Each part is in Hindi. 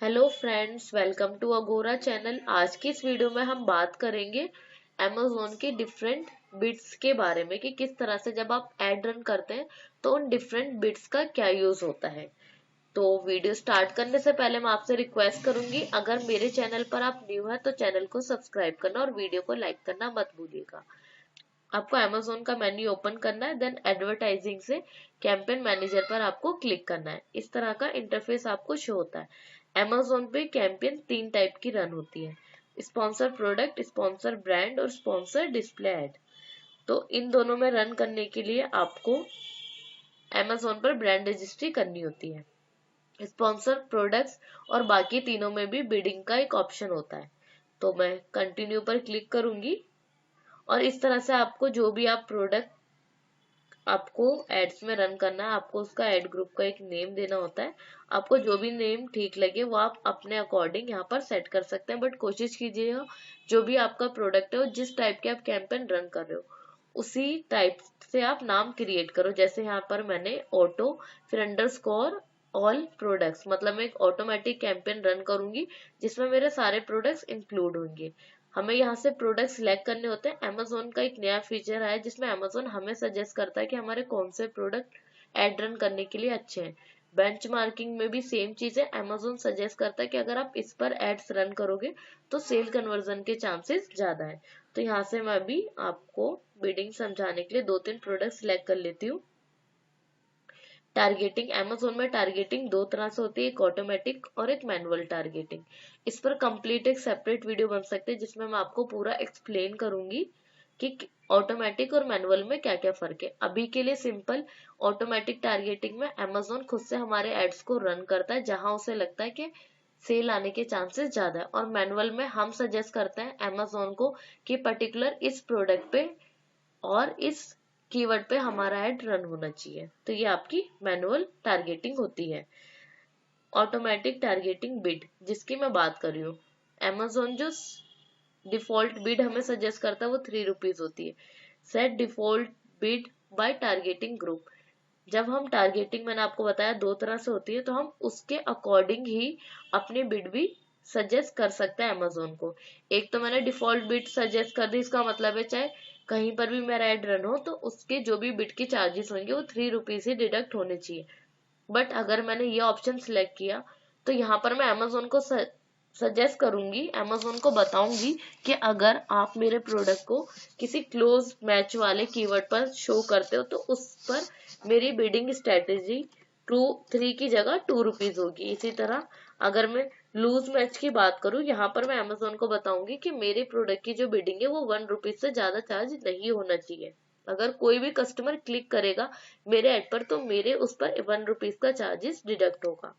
हेलो फ्रेंड्स, वेलकम टू अगोरा चैनल। आज की इस वीडियो में हम बात करेंगे अमेज़न के डिफरेंट बिट्स के बारे में कि किस तरह से जब आप एड रन करते हैं तो उन डिफरेंट बिट्स का क्या यूज होता है। तो वीडियो स्टार्ट करने से पहले मैं आपसे रिक्वेस्ट करूंगी, अगर मेरे चैनल पर आप न्यू है तो चैनल को सब्सक्राइब करना और वीडियो को लाइक करना मत भूलिएगा। आपको अमेज़न का मेन्यू ओपन करना है, देन एडवर्टाइजिंग से कैंपेन मैनेजर पर आपको क्लिक करना है। इस तरह का इंटरफेस आपको शो होता है। अमेज़न पे कैंपेन 3 टाइप की रन होती है, स्पॉन्सर प्रोडक्ट, स्पॉन्सर ब्रांड और स्पॉन्सर डिस्प्ले एड। तो इन दोनों में रन करने के लिए आपको अमेज़न पर ब्रांड रजिस्ट्री करनी होती है। स्पॉन्सर प्रोडक्ट्स और बाकी तीनों में भी बिडिंग का एक ऑप्शन होता है। तो मैं कंटिन्यू पर क्लिक करूंगी और इस तरह से आपको जो भी आप प्रोडक्ट आपको एड्स में रन करना है, आपको उसका एड ग्रुप का एक नेम देना होता है। आपको जो भी नेम ठीक लगे वो आप अपने अकॉर्डिंग यहाँ पर सेट कर सकते हैं, बट कोशिश कीजिएगा जो भी आपका प्रोडक्ट है, जिस टाइप के आप कैंपेन रन कर रहे हो उसी टाइप से आप नाम क्रिएट करो। जैसे यहाँ पर मैंने ऑटो फिर अंडरस्कोर ऑल प्रोडक्ट्स, मतलब मैं एक ऑटोमेटिक कैंपेन रन करूंगी जिसमें मेरे सारे प्रोडक्ट्स इंक्लूड होंगे। हमें यहाँ से प्रोडक्ट सिलेक्ट करने होते हैं। अमेज़न का एक नया फीचर है जिसमें अमेज़न हमें सजेस्ट करता है कि हमारे कौन से प्रोडक्ट एड रन करने के लिए अच्छे हैं। बेंचमार्किंग में भी सेम चीज है। अमेज़न सजेस्ट करता है कि अगर आप इस पर एड्स रन करोगे तो सेल कन्वर्जन के चांसेस ज्यादा है। तो यहाँ से मैं अभी आपको बिडिंग समझाने के लिए 2-3 प्रोडक्ट सिलेक्ट कर लेती हूँ। टारगेटिंग, अमेज़न में टारगेटिंग दो तरह से होती है, एक ऑटोमेटिक और एक मैनुअल टारगेटिंग। इस पर कंप्लीट एक सेपरेट वीडियो बन सकते हैं जिसमें मैं आपको पूरा एक्सप्लेन करूंगी कि ऑटोमेटिक और मैनुअल में क्या क्या फर्क है। अभी के लिए सिंपल ऑटोमेटिक टारगेटिंग में अमेज़न खुद से हमारे एड्स को रन करता है जहां उसे लगता है कि सेल आने के चांसेस ज्यादा है, और मैनुअल में हम सजेस्ट करते हैं अमेज़न को कि पर्टिकुलर इस प्रोडक्ट पे और इस कीवर्ड पे हमारा ऐड रन होना चाहिए। तो ये आपकी मैनुअल टारगेटिंग होती है। ऑटोमेटिक टारगेटिंग बिड जिसकी मैं बात कर रही हूँ, अमेज़न जो डिफॉल्ट बिड हमें सजेस्ट करता है वो 3 रुपीज होती है। Set default bid by targeting group. जब हम टारगेटिंग, मैंने आपको बताया दो तरह से होती है, तो हम उसके अकॉर्डिंग ही अपनी बिड भी सजेस्ट कर सकते हैं अमेज़न को। एक तो मैंने डिफॉल्ट बिड सजेस्ट कर दी, इसका मतलब है चाहे कहीं पर भी मेरा एड रन हो तो उसके जो भी बिड के चार्जेस होंगे वो 3 रुपीज ही डिडक्ट होने चाहिए। बट अगर मैंने ये ऑप्शन सिलेक्ट किया तो यहाँ पर मैं अमेज़न को सजेस्ट करूंगी, अमेज़न को बताऊंगी कि अगर आप मेरे प्रोडक्ट को किसी क्लोज मैच वाले कीवर्ड पर शो करते हो तो उस पर मेरी बिडिंग स्ट्रेटेजी 3 की जगह 2 रुपीज होगी। इसी तरह अगर मैं लूज मैच की बात करूं, यहाँ पर मैं अमेज़न को बताऊंगी कि मेरे प्रोडक्ट की जो बिडिंग है वो 1 रुपीज से ज्यादा चार्ज नहीं होना चाहिए। अगर कोई भी कस्टमर क्लिक करेगा मेरे ऐड पर तो मेरे उस पर 1 रुपीज का चार्जेस डिडक्ट होगा।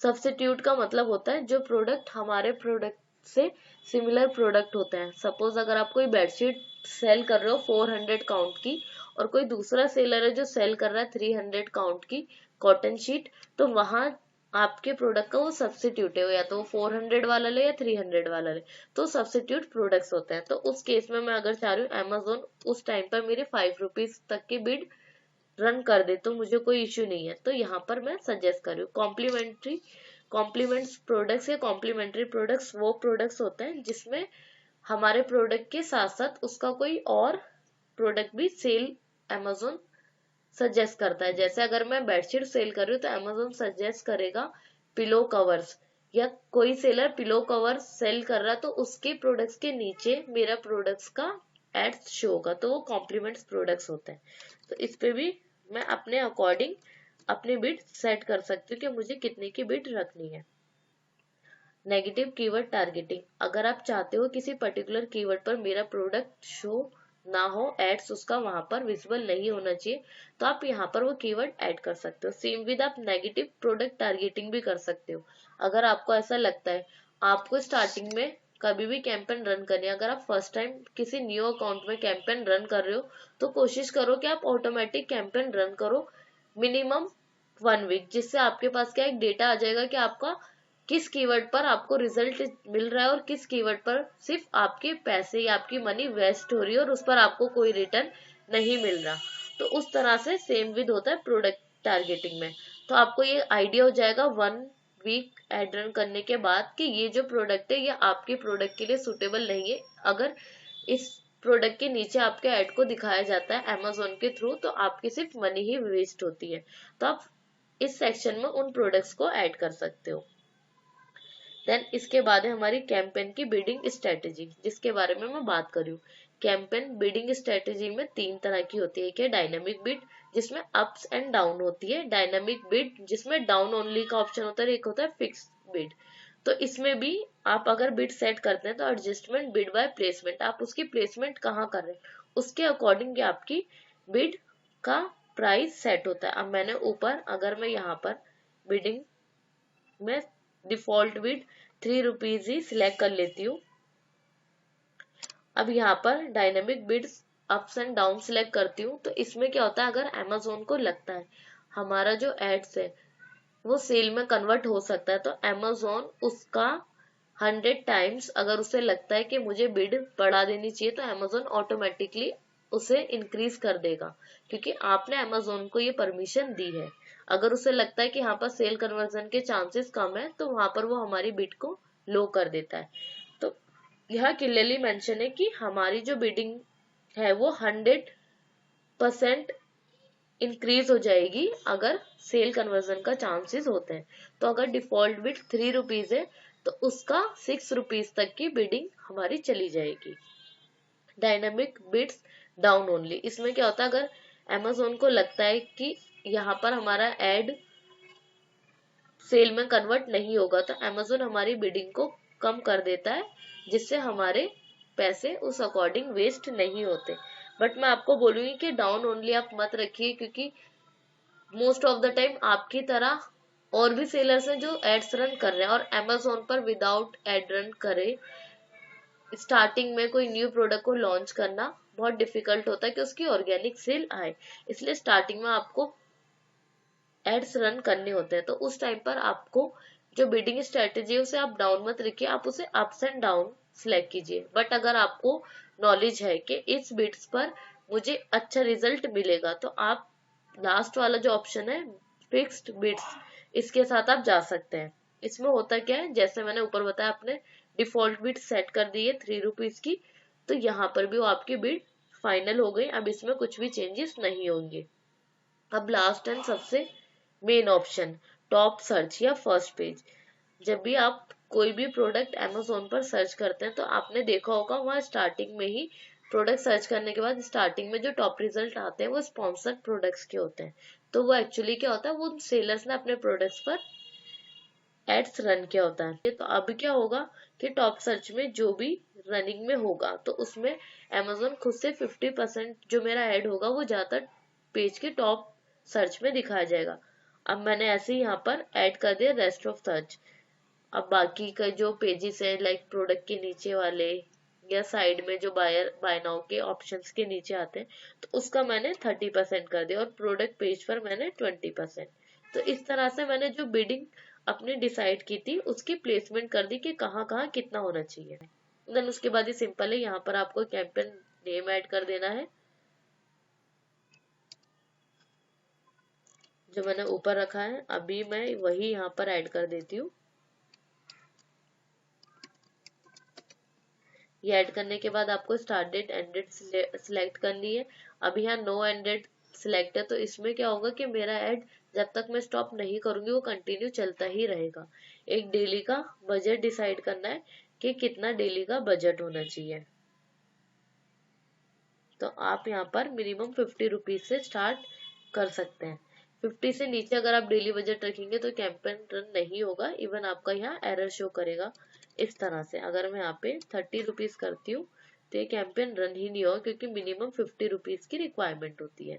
सब्स्टिट्यूट का मतलब होता है जो प्रोडक्ट हमारे प्रोडक्ट से सिमिलर प्रोडक्ट होते हैं। सपोज अगर आप कोई बेडशीट सेल कर रहे हो 400 काउंट की और कोई दूसरा सेलर है जो सेल कर रहा है 300 काउंट की कॉटन शीट, तो वहां आपके प्रोडक्ट का वो सब्स्टिट्यूट है, या तो वो 400 वाला ले या 300 वाला ले, तो सब्स्टिट्यूट प्रोडक्ट्स होते हैं। तो उस केस में मैं अगर चाह रही हूँ अमेज़न उस टाइम पर मेरे 5 रुपीज तक की बिड रन कर दे तो मुझे कोई इश्यू नहीं है, तो यहाँ पर मैं सजेस्ट कर रही हूँ। कॉम्प्लीमेंट्स प्रोडक्ट्स या कॉम्प्लीमेंट्री प्रोडक्ट्स वो प्रोडक्ट्स होते हैं जिसमें हमारे प्रोडक्ट के साथ साथ उसका कोई और प्रोडक्ट भी सेल अमेज़न सजेस्ट करता है। जैसे अगर मैं बेडशीट सेल कर रही हूँ तो अमेज़न सजेस्ट करेगा पिलो कवर्स, या कोई सेलर पिलो कवर सेल कर रहा तो उसके प्रोडक्ट्स के नीचे मेरा प्रोडक्ट्स का एड्स शो होगा, तो वो कॉम्प्लीमेंट्स प्रोडक्ट्स होते हैं। तो इस पे भी मैं अपने अकॉर्डिंग अपनी बिड सेट कर सकती हूँ कि मुझे कितने की बिड रखनी है। नेगेटिव कीवर्ड टारगेटिंग, अगर आप चाहते हो किसी पर्टिकुलर कीवर्ड पर मेरा प्रोडक्ट शो ना हो, एड्स उसका वहां पर विजिबल नहीं होना चाहिए, तो आप यहाँ पर वो कीवर्ड ऐड कर सकते हो। सेम विद आप नेगेटिव प्रोडक्ट टारगेटिंग भी कर सकते हो। अगर आपको ऐसा लगता है आपको स्टार्टिंग में कभी भी कैंपेन रन करनी है, अगर आप फर्स्ट टाइम किसी न्यू अकाउंट में कैंपेन रन कर रहे हो तो कोशिश करो कि आप ऑटोमेटिक कैंपेन रन करो मिनिमम 1 वीक, जिससे आपके पास क्या एक डेटा आ जाएगा कि आपका किस कीवर्ड पर आपको रिजल्ट मिल रहा है और किस कीवर्ड पर सिर्फ आपके पैसे या आपकी मनी वेस्ट हो रही है और उस पर आपको कोई रिटर्न नहीं मिल रहा। तो उस तरह से सेम विद होता है प्रोडक्ट टारगेटिंग में। तो आपको ये आइडिया हो जाएगा 1 वीक एड रन करने के बाद कि ये जो प्रोडक्ट है ये आपके प्रोडक्ट के लिए सुटेबल नहीं है। अगर इस प्रोडक्ट के नीचे आपके ऐड को दिखाया जाता है Amazon के थ्रू तो आपकी सिर्फ मनी ही वेस्ट होती है। तो आप इस सेक्शन में उन प्रोडक्ट्स को ऐड कर सकते हो। देन इसके बाद है हमारी कैंपेन की बिडिंग स्ट्रेटेजी, जिसके बारे में मैं बात कर रही हूँ। कैंपेन बिडिंग स्ट्रेटेजी में 3 तरह की होती है। एक है डायनामिक बिड जिसमें अप्स एंड डाउन होती है, डायनामिक बिड जिसमें डाउन ओनली का ऑप्शन होता है, एक होता है फिक्स बिड। तो इसमें भी आप अगर बिड सेट करते हैं तो एडजस्टमेंट बिड बाय प्लेसमेंट, आप उसकी प्लेसमेंट कहाँ कर रहे हैं उसके अकॉर्डिंग आपकी बिड का प्राइस सेट होता है। अब मैंने ऊपर अगर मैं यहाँ पर बिडिंग में डिफॉल्ट बिड 3 रुपीज ही सिलेक्ट कर लेती हूँ। अब यहाँ पर dynamic bids ups and down select करती हूँ। तो इसमें क्या होता है, अगर Amazon को लगता है हमारा जो एड्स है वो सेल में कन्वर्ट हो सकता है तो Amazon उसका 100 टाइम्स, अगर उसे लगता है कि मुझे बिड बढ़ा देनी चाहिए तो Amazon ऑटोमेटिकली उसे इंक्रीज कर देगा, क्योंकि आपने Amazon को ये परमिशन दी है। अगर उसे लगता है कि यहाँ पर सेल कन्वर्जन के चांसेस कम है तो वहां पर वो हमारी बिड को लो कर देता है। तो यह क्लियरली मेंशन है कि हमारी जो बिडिंग है वो 100% इंक्रीज हो जाएगी अगर सेल कन्वर्जन का चांसेस होते हैं। तो अगर डिफॉल्ट बिड 3 रुपीज है तो उसका 6 रुपीज तक की बिडिंग हमारी चली जाएगी। डायनामिक बिड्स डाउन ओनली, इसमें क्या होता है, अगर Amazon को लगता है कि यहाँ पर हमारा एड सेल में कन्वर्ट नहीं होगा तो Amazon हमारी बिडिंग को कम कर देता है, जिससे हमारे पैसे उस अकॉर्डिंग वेस्ट नहीं होते। बट मैं आपको बोलूंगी कि डाउन ओनली आप मत रखिए, क्योंकि मोस्ट ऑफ द टाइम आपकी तरह और भी सेलर्स हैं जो एड्स रन कर रहे हैं, और Amazon पर विदाउट एड रन करे स्टार्टिंग में कोई न्यू प्रोडक्ट को लॉन्च करना बहुत डिफिकल्ट होता है कि उसकी ऑर्गेनिक सेल आए। इसलिए स्टार्टिंग में आपको एड्स रन करने होते हैं। तो उस टाइम पर आपको जो बिडिंग स्ट्रेटेजी है उसे आप डाउन मत रखिए, आप उसे अप्स एंड डाउन सिलेक्ट कीजिए। बट अगर आपको नॉलेज है कि इस बिड्स पर मुझे अच्छा रिजल्ट मिलेगा तो आप लास्ट वाला जो ऑप्शन है फिक्स्ड बिड्स, इसके साथ आप जा सकते हैं। इसमें होता क्या है, जैसे मैंने ऊपर बताया आपने डिफॉल्ट बिड सेट कर दी है 3 रुपीज की, तो यहाँ पर भी वो आपकी बिड फाइनल हो गई। अब इसमें कुछ भी चेंजेस नहीं होंगे। अब लास्ट एंड सबसे मेन ऑप्शन टॉप सर्च या फर्स्ट पेज। जब भी आप कोई भी प्रोडक्ट Amazon पर सर्च करते हैं तो आपने देखा होगा वहां स्टार्टिंग में ही प्रोडक्ट सर्च करने के बाद स्टार्टिंग में जो टॉप रिजल्ट आते हैं वो स्पॉन्सर्ड प्रोडक्ट्स के होते हैं। तो वो एक्चुअली क्या होता है, वो सेलर्स ने अपने प्रोडक्ट्स पर एड्स रन किया होता है। तो अब क्या होगा कि टॉप सर्च में जो भी रनिंग में होगा तो उसमें Amazon खुद से 50% जो मेरा ऐड होगा वो ज्यादातर पेज के टॉप सर्च में दिखाया जाएगा। अब मैंने ऐसे ही यहाँ पर ऐड कर दिया रेस्ट ऑफ सर्च। अब बाकी का जो पेजेस है लाइक प्रोडक्ट के नीचे वाले या साइड में जो बाय नाउ के ऑप्शंस के नीचे आते हैं तो उसका मैंने 30% कर दिया और प्रोडक्ट पेज पर मैंने 20%। तो इस तरह से मैंने जो बिडिंग अपनी डिसाइड की थी उसकी प्लेसमेंट कर दी कि कहाँ कहाँ कितना होना चाहिए। देन उसके बाद ये सिंपल है, यहाँ पर आपको कैंपेन नेम ऐड कर देना है जो मैंने ऊपर रखा है। अभी मैं वही यहाँ पर ऐड कर देती हूँ। ये ऐड करने के बाद आपको start date and date select करनी है। अब यहाँ नो एंड डेट सिलेक्ट है तो इसमें क्या होगा कि मेरा ऐड जब तक मैं स्टॉप नहीं करूंगी वो कंटिन्यू चलता ही रहेगा। एक डेली का बजट डिसाइड करना है कि कितना डेली का बजट होना चाहिए। तो आप यहाँ पर मिनिमम 50 रुपीज से स्टार्ट कर सकते हैं। 50 से नीचे अगर आप डेली बजट रखेंगे तो कैंपेन रन नहीं होगा, इवन आपका यहाँ एरर शो करेगा। इस तरह से अगर मैं यहाँ पे 30 रुपीज करती हूँ तो ये कैंपेन रन ही नहीं होगा, क्योंकि मिनिमम 50 रुपीज की रिक्वायरमेंट होती है।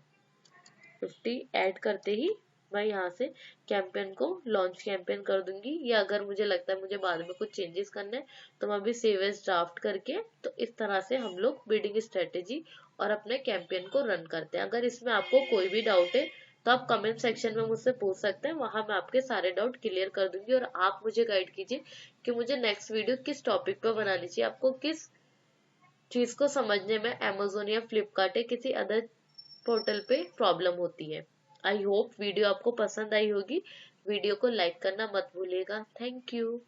50 ऐड करते ही मैं यहाँ से कैंपेन को लॉन्च कैंपेन कर दूंगी, या अगर मुझे लगता है मुझे बाद में कुछ चेंजेस करने तो मैं भी सेव एज ड्राफ्ट करके, तो इस तरह से हम लोग बिडिंग स्ट्रेटेजी और अपने कैंपेन को रन करते हैं। अगर इसमें आपको कोई भी डाउट है तो आप कमेंट सेक्शन में मुझसे पूछ सकते हैं, वहां मैं आपके सारे डाउट क्लियर कर दूंगी। और आप मुझे गाइड कीजिए कि मुझे नेक्स्ट वीडियो किस टॉपिक पर बनानी चाहिए, आपको किस चीज को समझने में Amazon या फ्लिपकार्ट या किसी अदर पोर्टल पे प्रॉब्लम होती है। आई होप वीडियो आपको पसंद आई होगी। वीडियो को लाइक करना मत भूलिएगा। Thank you.